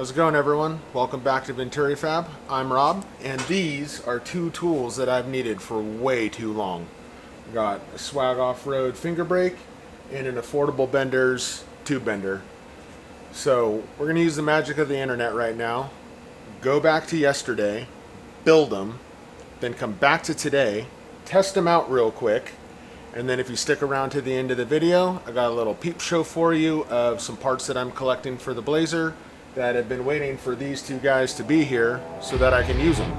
How's it going, everyone? Welcome back to Venturi Fab. I'm Rob, and these are two tools that I've needed for way too long. I got a Swag Offroad Finger Brake and an Affordable Benders tube bender. So we're going to use the magic of the internet right now, go back to yesterday, build them, then come back to today, test them out real quick, and then if you stick around to the end of the video, I got a little peep show for you of some parts that I'm collecting for the Blazer that have been waiting for these two guys to be here so that I can use them.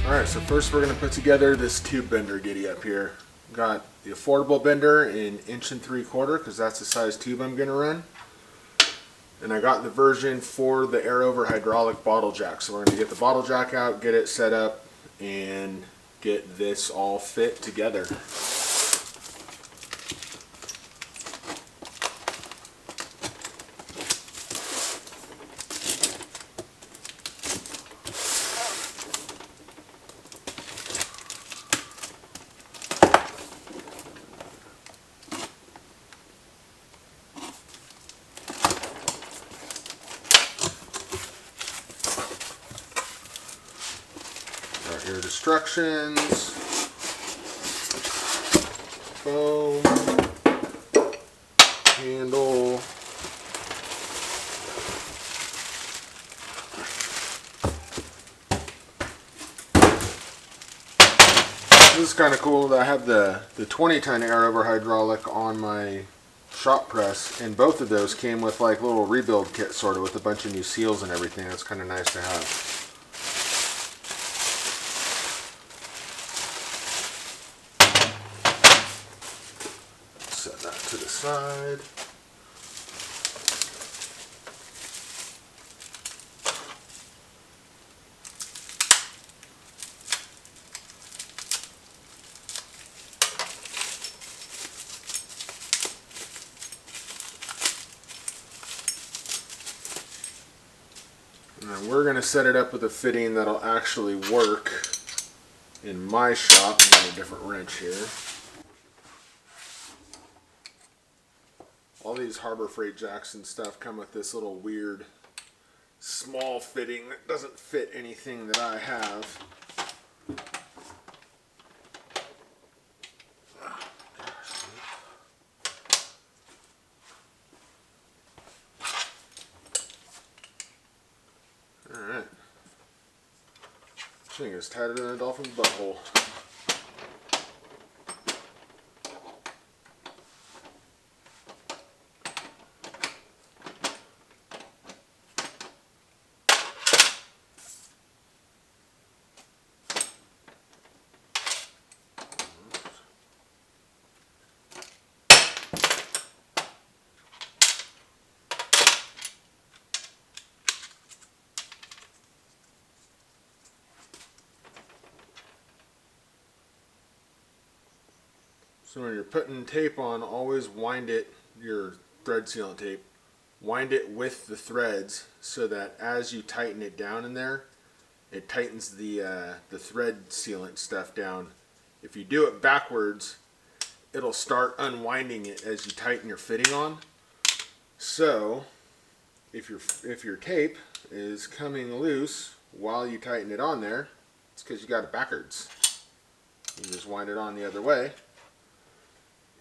Alright, so first we're going to put together this tube bender giddy up here. Got the Affordable Bender in 1 3/4 because that's the size tube I'm going to run. And I got the version for the air over hydraulic bottle jack. So we're going to get the bottle jack out, get it set up, and get this all fit together. Your instructions, foam, handle, this is kind of cool that I have the 20-ton air over hydraulic on my shop press, and both of those came with like little rebuild kit sort of with a bunch of new seals and everything. That's kind of nice to have. Set that to the side. And then we're going to set it up with a fitting that'll actually work in my shop. I got a different wrench here. All these Harbor Freight jacks and stuff come with this little weird small fitting that doesn't fit anything that I have. Alright. This thing is tighter than a dolphin's butthole. So when you're putting tape on, always wind it, your thread sealant tape, wind it with the threads so that as you tighten it down in there, it tightens the thread sealant stuff down. If you do it backwards, it'll start unwinding it as you tighten your fitting on. So if your tape is coming loose while you tighten it on there, it's because you got it backwards. You just wind it on the other way,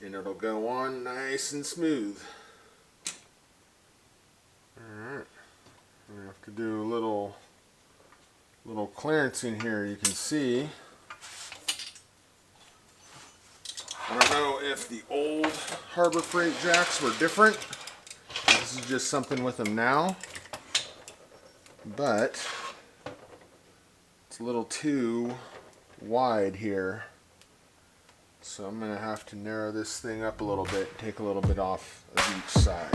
and it'll go on nice and smooth. Alright, I have to do a little clearance in here. You can see, I don't know if the old Harbor Freight jacks were different. This is just something with them now, but It's a little too wide here. So I'm going to have to narrow this thing up a little bit, take a little bit off of each side.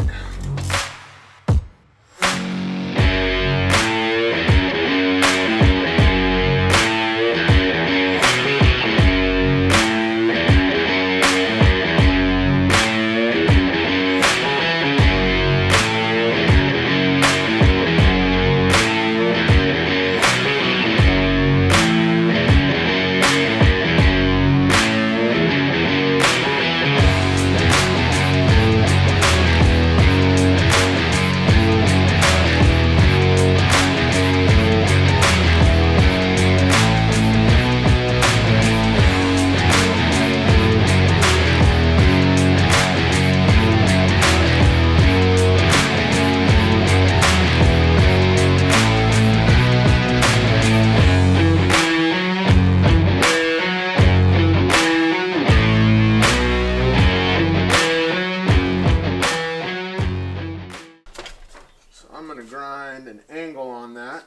I'm going to grind an angle on that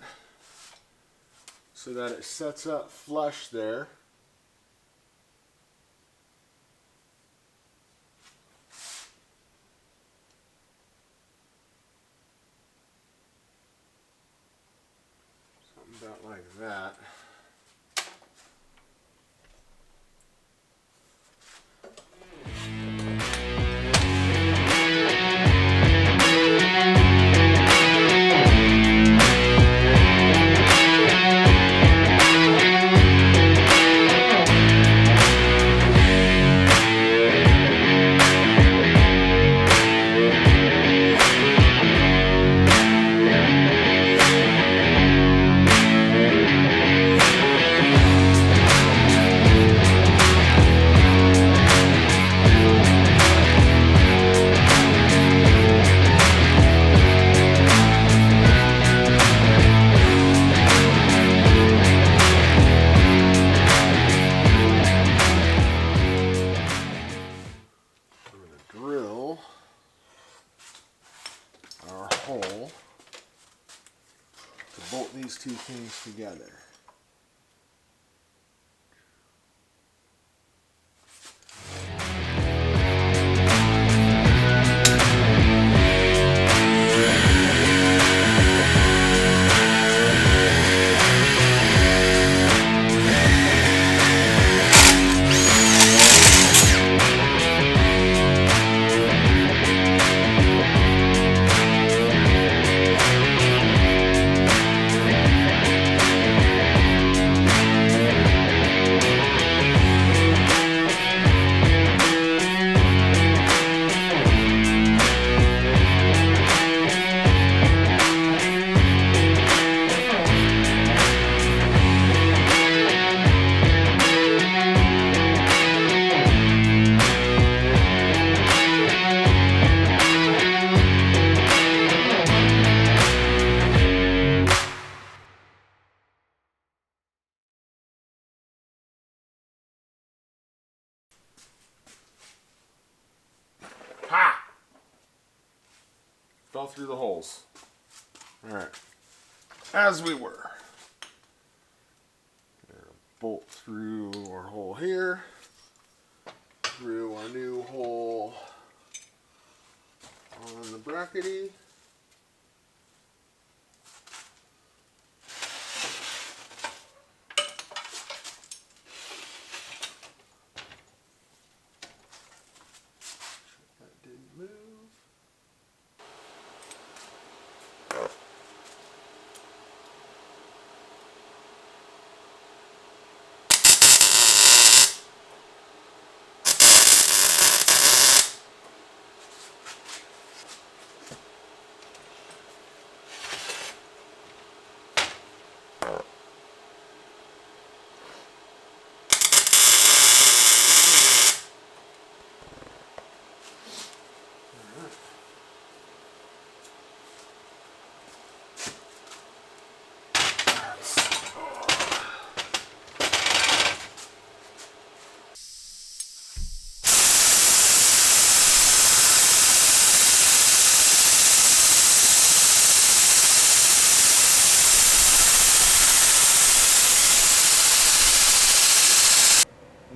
so that it sets up flush there. Something about like that. Hole to bolt these two things together. Ha! Fell through the holes. Alright. As we were. Bolt through our hole here. Through our new hole on the brackety. That didn't move.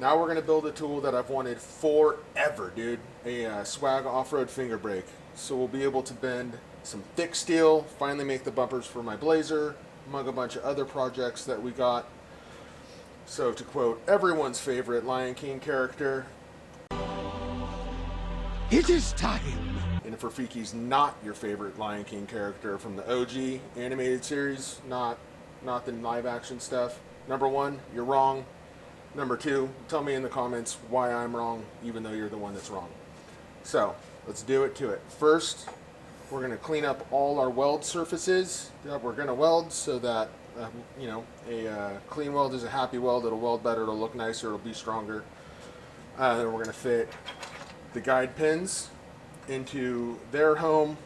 Now we're going to build a tool that I've wanted forever, dude. A Swag Offroad Finger Brake. So we'll be able to bend some thick steel, finally make the bumpers for my Blazer, among a bunch of other projects that we got. So to quote everyone's favorite Lion King character, it is time. And if Rafiki's not your favorite Lion King character from the OG animated series, not the live action stuff, number one, you're wrong. Number two, tell me in the comments why I'm wrong, even though you're the one that's wrong. So let's do it to it. First, we're going to clean up all our weld surfaces that we're going to weld so that, a clean weld is a happy weld. It'll weld better, it'll look nicer, it'll be stronger. Then we're going to fit the guide pins into their home,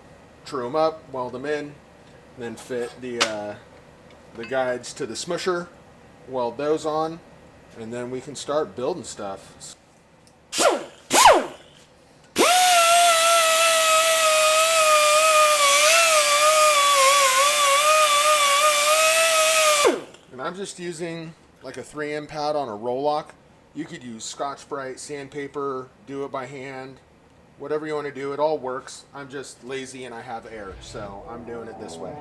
true them up, weld them in, and then fit the guides to the smusher, weld those on, and then we can start building stuff. And I'm just using like a 3M pad on a roll-lock. You could use Scotch-Brite, sandpaper, do it by hand, whatever you want to do, it all works. I'm just lazy and I have air, so I'm doing it this way.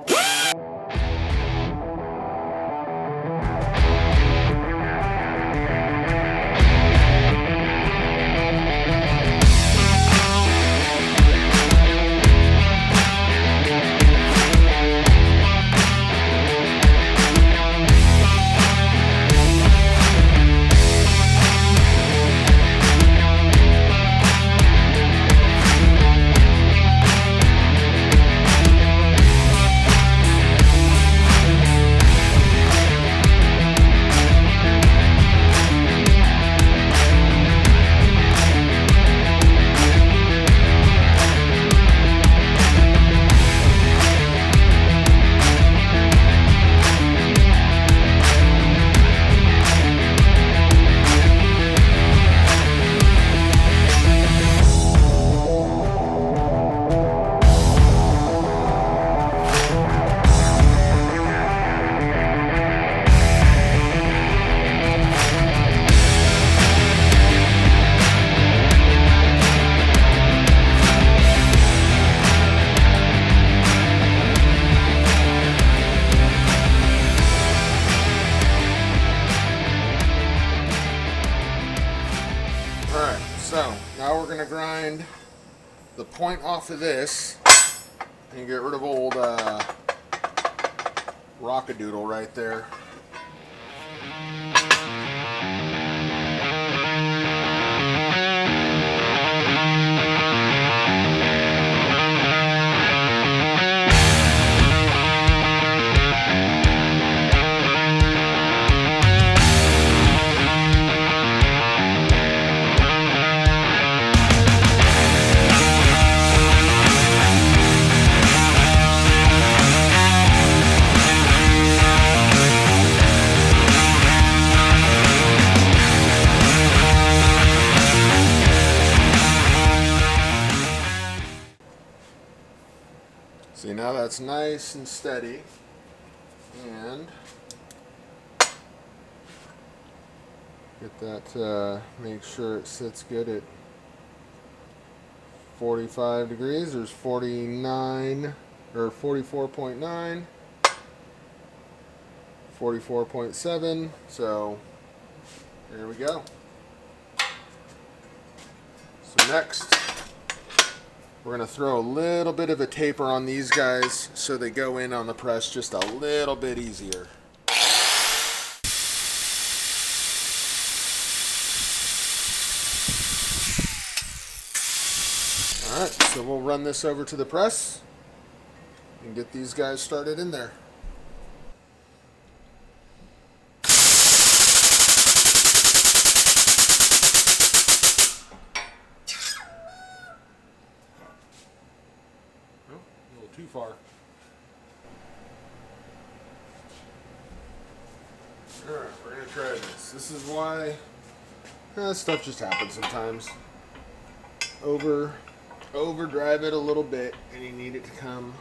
Alright, so now we're going to grind the point off of this and get rid of old Rockadoodle right there. See, now that's nice and steady, and get that, make sure it sits good at 45 degrees. There's 49, or 44.9, 44.7, so there we go. So next, we're going to throw a little bit of a taper on these guys so they go in on the press just a little bit easier. Alright, so we'll run this over to the press and get these guys started in there. Too far. Alright, we're going to try this. This is why stuff just happens sometimes. Overdrive it a little bit and you need it to come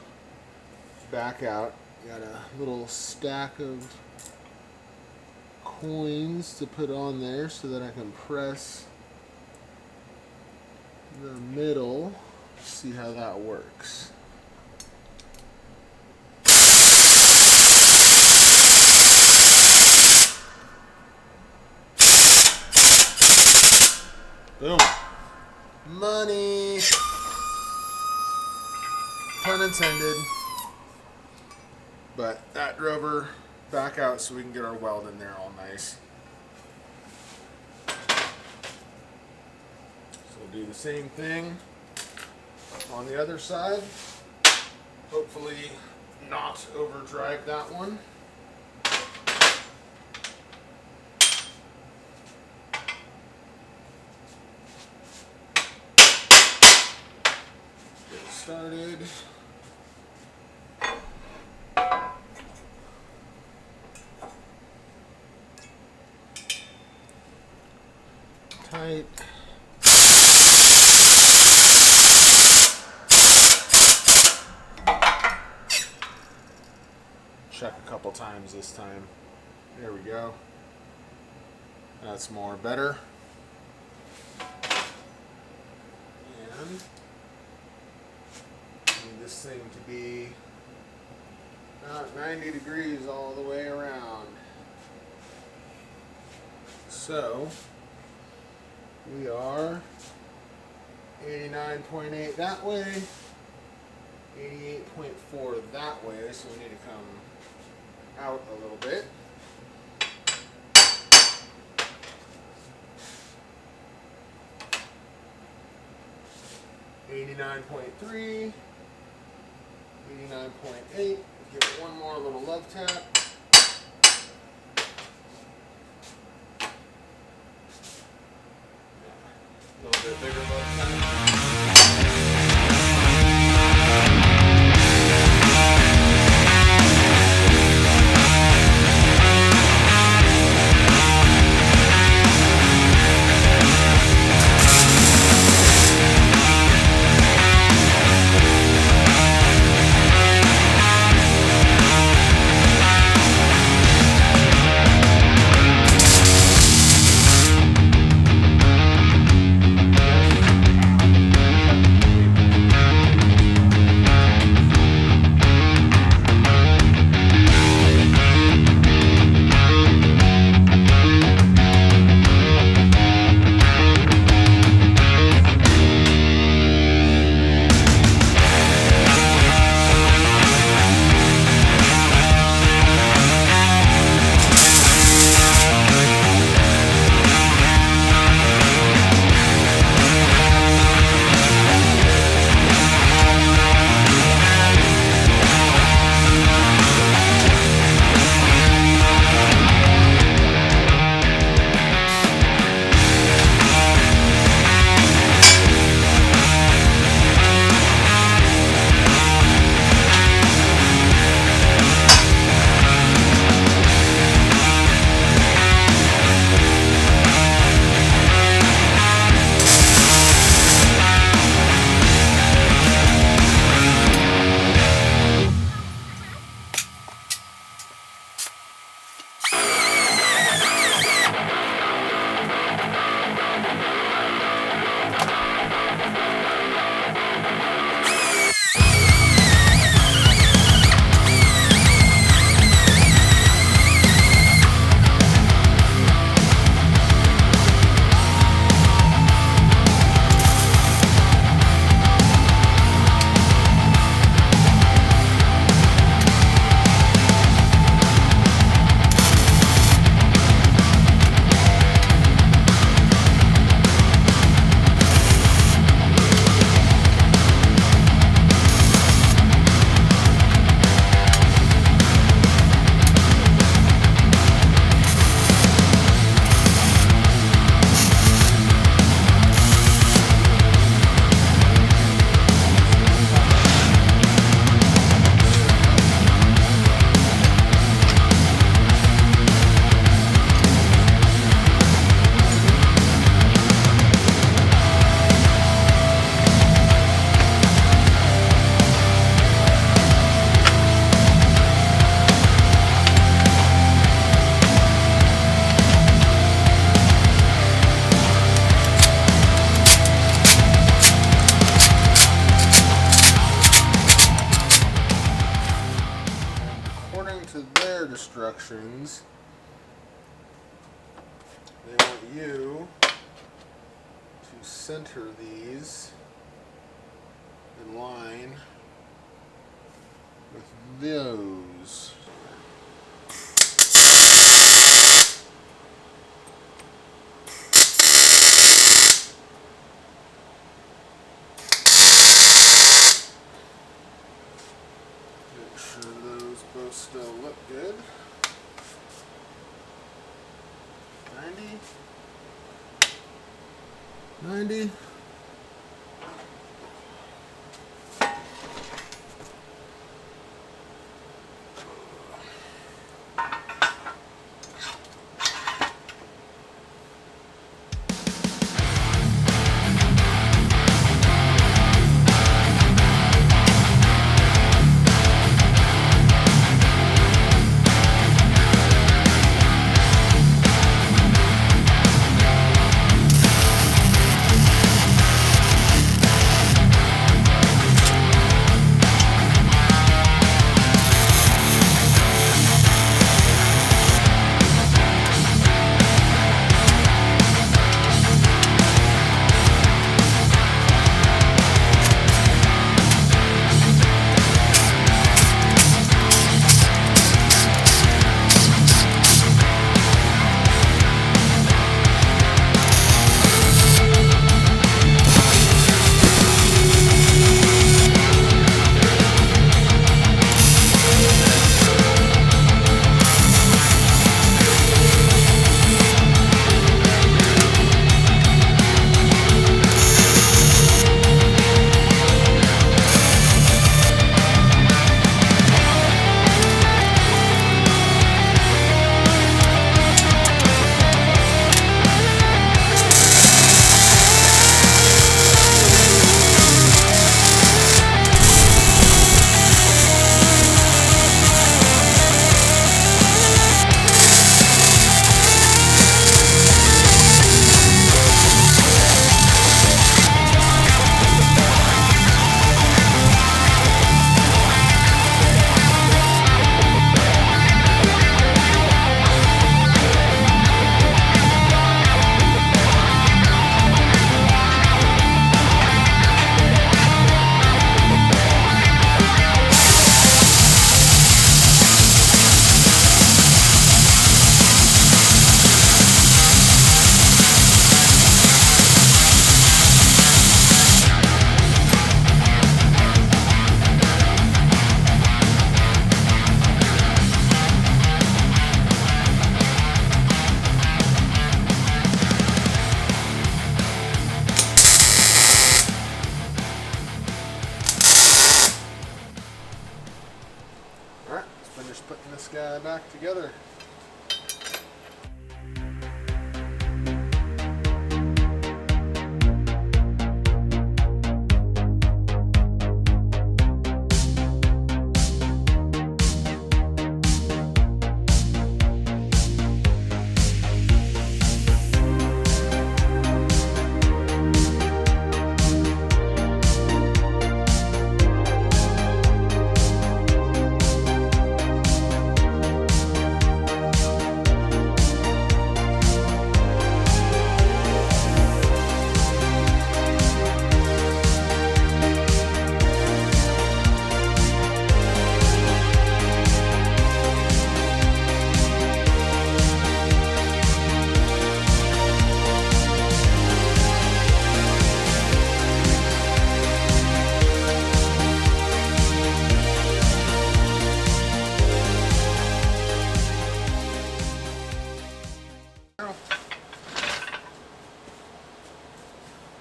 back out. You got a little stack of coins to put on there so that I can press the middle. See how that works. Boom. Money. Pun intended. But that drove her back out so we can get our weld in there all nice. So we'll do the same thing on the other side. Hopefully not overdrive that one. Get started. Tight. Check a couple times this time. There we go. That's more better. And need this thing to be about 90 degrees all the way around. So we are 89.8 that way, 88.4 that way, so we need to come out a little bit. $89.3, 89.8. Give it one more little love tap. A little bit bigger love tap. you to center these in line with those. Make sure those both still look good. 90. Putting this guy back together.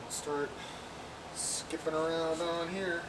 Start skipping around on here.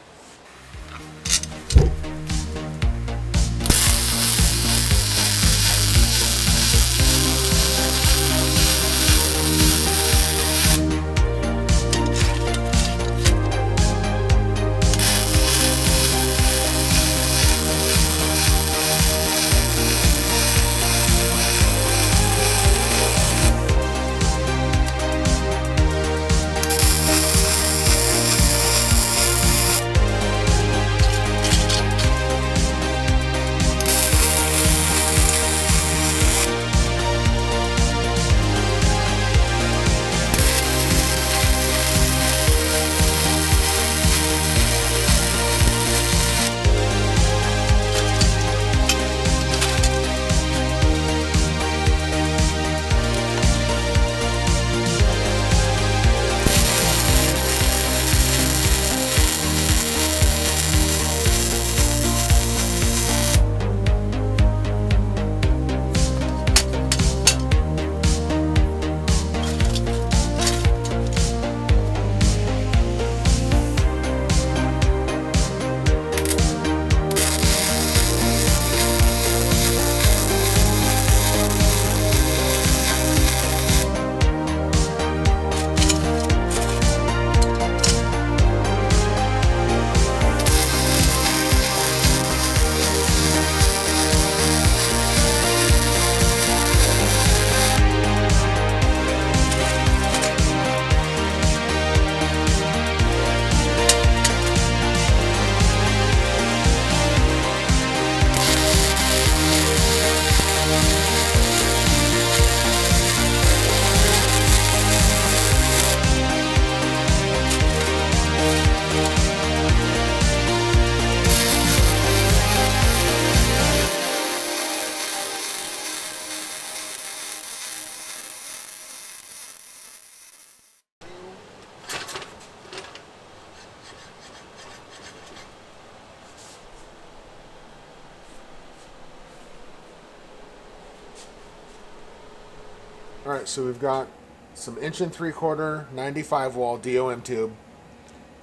Alright, so we've got some 1 3/4 95 wall DOM tube.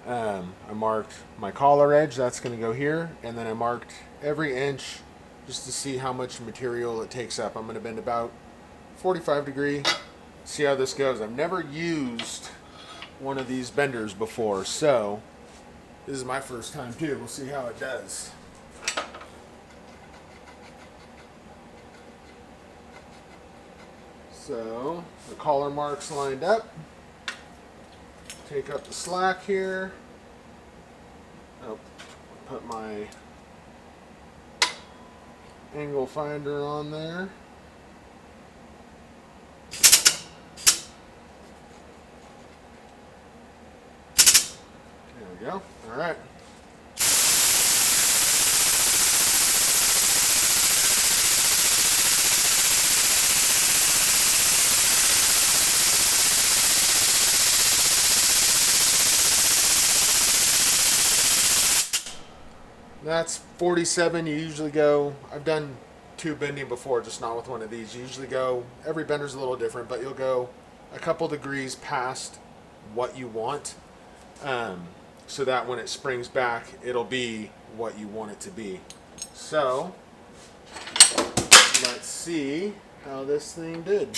I marked my collar edge, that's going to go here, and then I marked every inch just to see how much material it takes up. I'm going to bend about 45 degree, see how this goes. I've never used one of these benders before, so this is my first time too. We'll see how it does. So the collar marks lined up. Take up the slack here. Oh, put my angle finder on there. There we go. All right. That's 47. You usually go, I've done tube bending before, just not with one of these. You usually go, every bender's a little different, but you'll go a couple degrees past what you want, so that when it springs back, it'll be what you want it to be. So, let's see how this thing did.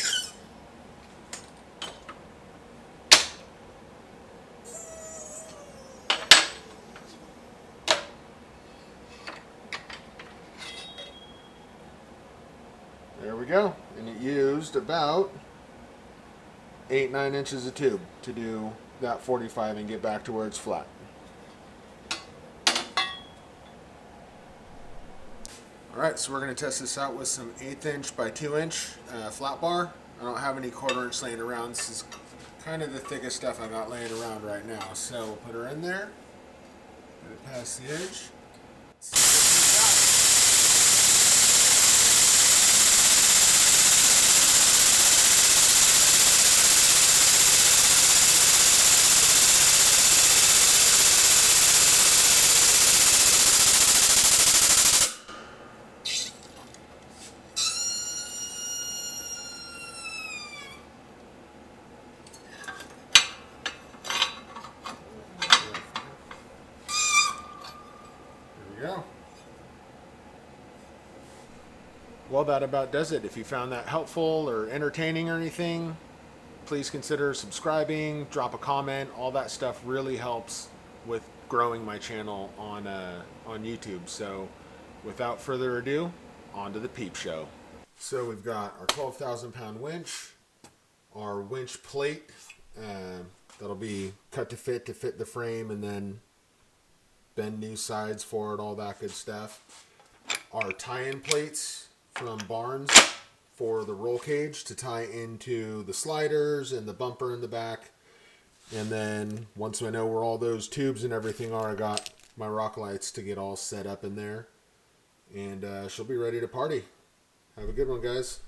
There we go. And it used about 8-9 inches of tube to do that 45 and get back to where it's flat. Alright, so we're going to test this out with some 1/8 inch by 2 inch flat bar. I don't have any 1/4 inch laying around. This is kind of the thickest stuff I got laying around right now. So we'll put her in there, put it past the edge. Go. Well, that about does it. If you found that helpful or entertaining or anything, please consider subscribing, drop a comment. All that stuff really helps with growing my channel on YouTube. So without further ado, on to the peep show. So we've got our 12,000 pound winch, our winch plate, that'll be cut to fit the frame, and then bend new sides for it, all that good stuff. Our tie-in plates from Barnes for the roll cage to tie into the sliders and the bumper in the back. And then once I know where all those tubes and everything are, I got my rock lights to get all set up in there. And she'll be ready to party. Have a good one, guys.